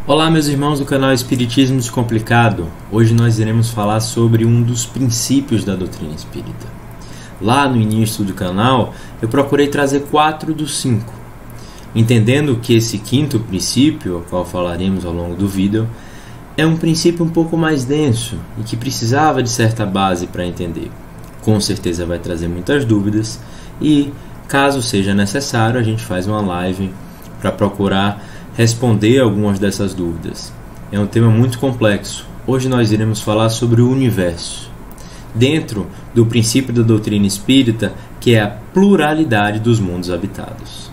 Olá, meus irmãos do canal Espiritismo Descomplicado. Hoje nós iremos falar sobre um dos princípios da doutrina espírita. Lá no início do canal, eu procurei trazer 4 dos 5, entendendo que esse quinto princípio, ao qual falaremos ao longo do vídeo, é um princípio um pouco mais denso e que precisava de certa base para entender. Com certeza vai trazer muitas dúvidas e, caso seja necessário, a gente faz uma live para procurar responder algumas dessas dúvidas. É um tema muito complexo. Hoje nós iremos falar sobre o universo, dentro do princípio da doutrina espírita, que é a pluralidade dos mundos habitados.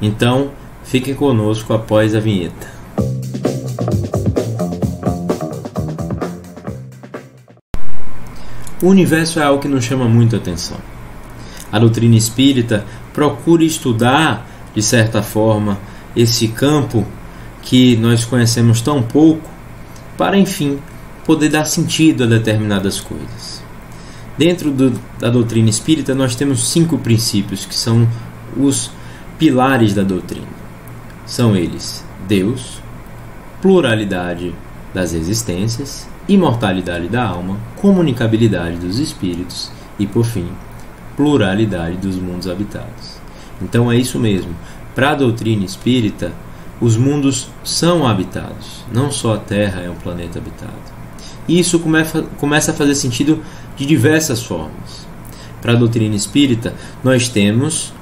Então, fiquem conosco após a vinheta. O universo é algo que nos chama muito a atenção. A doutrina espírita procura estudar, de certa forma, esse campo que nós conhecemos tão pouco, para, enfim, poder dar sentido a determinadas coisas. Dentro da doutrina espírita, nós temos 5 princípios que são os pilares da doutrina. São eles: Deus, pluralidade das existências, imortalidade da alma, comunicabilidade dos espíritos e, por fim, pluralidade dos mundos habitados. Então é isso mesmo. Para a doutrina espírita, os mundos são habitados, não só a Terra é um planeta habitado. E isso começa a fazer sentido de diversas formas. Para a doutrina espírita, nós temos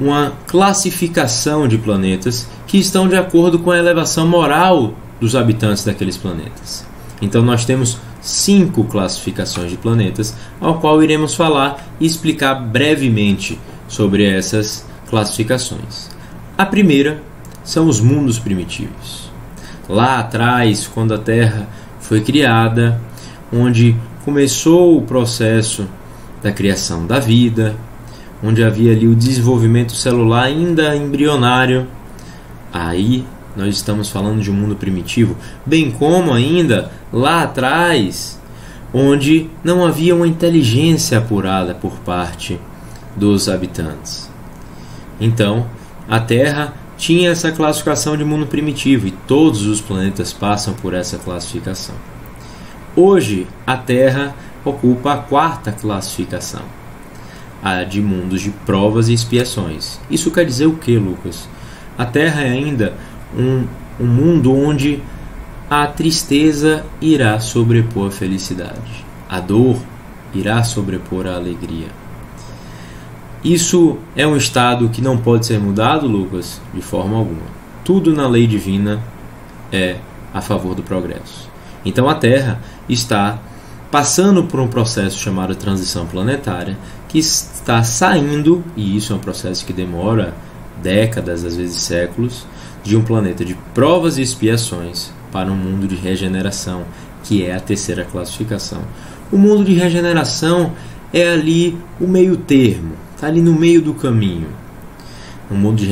uma classificação de planetas que estão de acordo com a elevação moral dos habitantes daqueles planetas. Então nós temos 5 classificações de planetas, ao qual iremos falar e explicar brevemente sobre essas classificações. A primeira são os mundos primitivos. Lá atrás, quando a Terra foi criada, onde começou o processo da criação da vida, onde havia ali o desenvolvimento celular ainda embrionário, aí nós estamos falando de um mundo primitivo, bem como ainda lá atrás, onde não havia uma inteligência apurada por parte dos habitantes. Então, a Terra tinha essa classificação de mundo primitivo e todos os planetas passam por essa classificação. Hoje, a Terra ocupa a 4ª classificação, a de mundos de provas e expiações. Isso quer dizer o que, Lucas? A Terra é ainda um mundo onde a tristeza irá sobrepor a felicidade, a dor irá sobrepor a alegria. Isso é um estado que não pode ser mudado, Lucas, de forma alguma. Tudo na lei divina é a favor do progresso. Então a Terra está passando por um processo chamado transição planetária, que está saindo, e isso é um processo que demora décadas, às vezes séculos, de um planeta de provas e expiações para um mundo de regeneração, que é a 3ª classificação. O mundo de regeneração é ali o meio termo, está ali no meio do caminho. No mundo de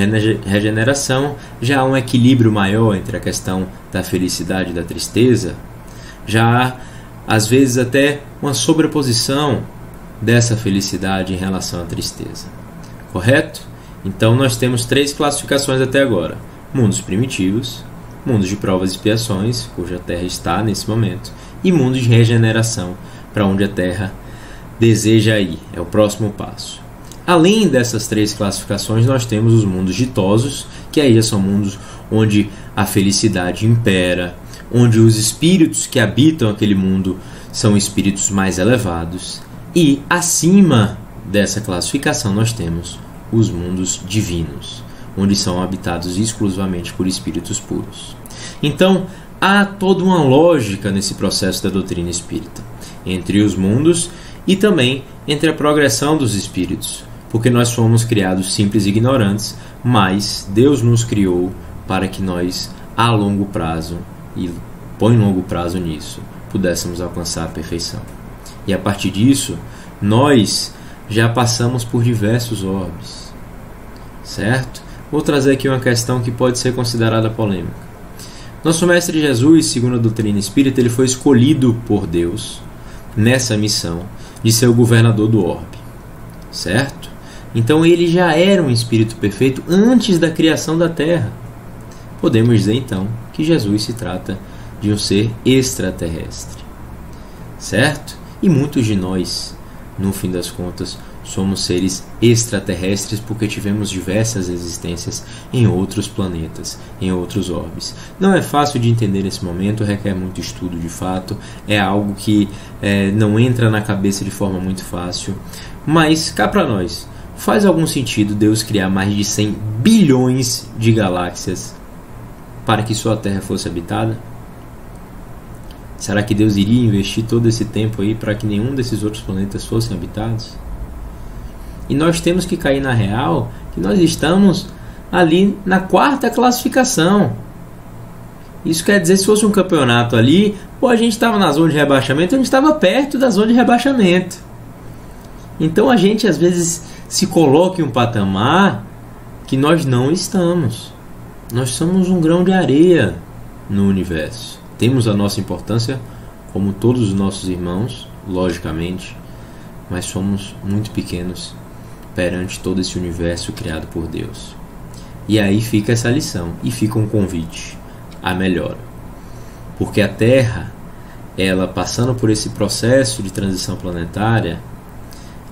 regeneração já há um equilíbrio maior entre a questão da felicidade e da tristeza, já há às vezes até uma sobreposição dessa felicidade em relação à tristeza. Correto? Então nós temos 3 classificações até agora: mundos primitivos, mundos de provas e expiações, cuja Terra está nesse momento, e mundos de regeneração, para onde a Terra deseja ir, é o próximo passo. Além dessas 3 classificações, nós temos os mundos ditosos, que aí são mundos onde a felicidade impera, onde os espíritos que habitam aquele mundo são espíritos mais elevados. E acima dessa classificação nós temos os mundos divinos, onde são habitados exclusivamente por espíritos puros. Então, há toda uma lógica nesse processo da doutrina espírita, entre os mundos e também entre a progressão dos espíritos, porque nós fomos criados simples e ignorantes, mas Deus nos criou para que nós, a longo prazo, e põe longo prazo nisso, pudéssemos alcançar a perfeição. E a partir disso, nós já passamos por diversos orbes, certo? Vou trazer aqui uma questão que pode ser considerada polêmica. Nosso Mestre Jesus, segundo a doutrina espírita, ele foi escolhido por Deus nessa missão de ser o governador do orbe, certo? Então ele já era um espírito perfeito antes da criação da Terra. Podemos dizer então que Jesus se trata de um ser extraterrestre, certo? E muitos de nós, no fim das contas, somos seres extraterrestres porque tivemos diversas existências em outros planetas, em outros orbes. Não é fácil de entender nesse momento, requer muito estudo de fato, é algo que não entra na cabeça de forma muito fácil, mas cá para nós, faz algum sentido Deus criar mais de 100 bilhões de galáxias para que sua Terra fosse habitada? Será que Deus iria investir todo esse tempo aí para que nenhum desses outros planetas fossem habitados? E nós temos que cair na real que nós estamos ali na 4ª classificação. Isso quer dizer, se fosse um campeonato ali, a gente estava na zona de rebaixamento, a gente estava perto da zona de rebaixamento. Então a gente às vezes se coloca em um patamar que nós não estamos. Nós somos um grão de areia no universo. Temos a nossa importância, como todos os nossos irmãos, logicamente, mas somos muito pequenos perante todo esse universo criado por Deus. E aí fica essa lição, e fica um convite à melhora. Porque a Terra, ela passando por esse processo de transição planetária,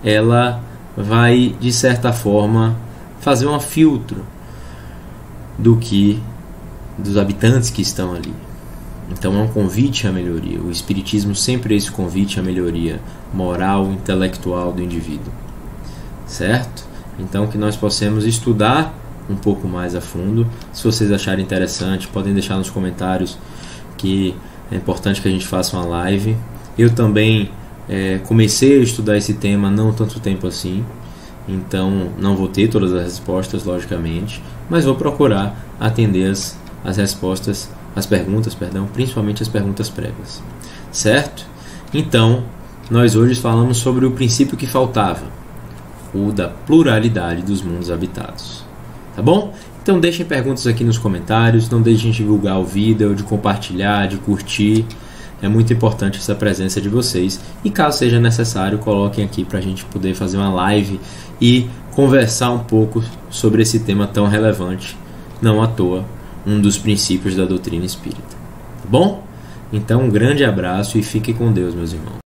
ela vai, de certa forma, fazer um filtro dos habitantes que estão ali. Então é um convite à melhoria. O Espiritismo sempre é esse convite à melhoria moral, intelectual do indivíduo, certo? Então que nós possamos estudar um pouco mais a fundo. Se vocês acharem interessante, podem deixar nos comentários, que é importante que a gente faça uma live. Eu também comecei a estudar esse tema não tanto tempo assim, então não vou ter todas as respostas, logicamente, mas vou procurar atender as respostas, as perguntas, principalmente as perguntas prévias, certo? Então, nós hoje falamos sobre o princípio que faltava, o da pluralidade dos mundos habitados, tá bom? Então deixem perguntas aqui nos comentários, não deixem de divulgar o vídeo, de compartilhar, de curtir. É muito importante essa presença de vocês. E caso seja necessário, coloquem aqui para a gente poder fazer uma live e conversar um pouco sobre esse tema tão relevante, não à toa, um dos princípios da doutrina espírita. Tá bom? Então um grande abraço e fiquem com Deus, meus irmãos.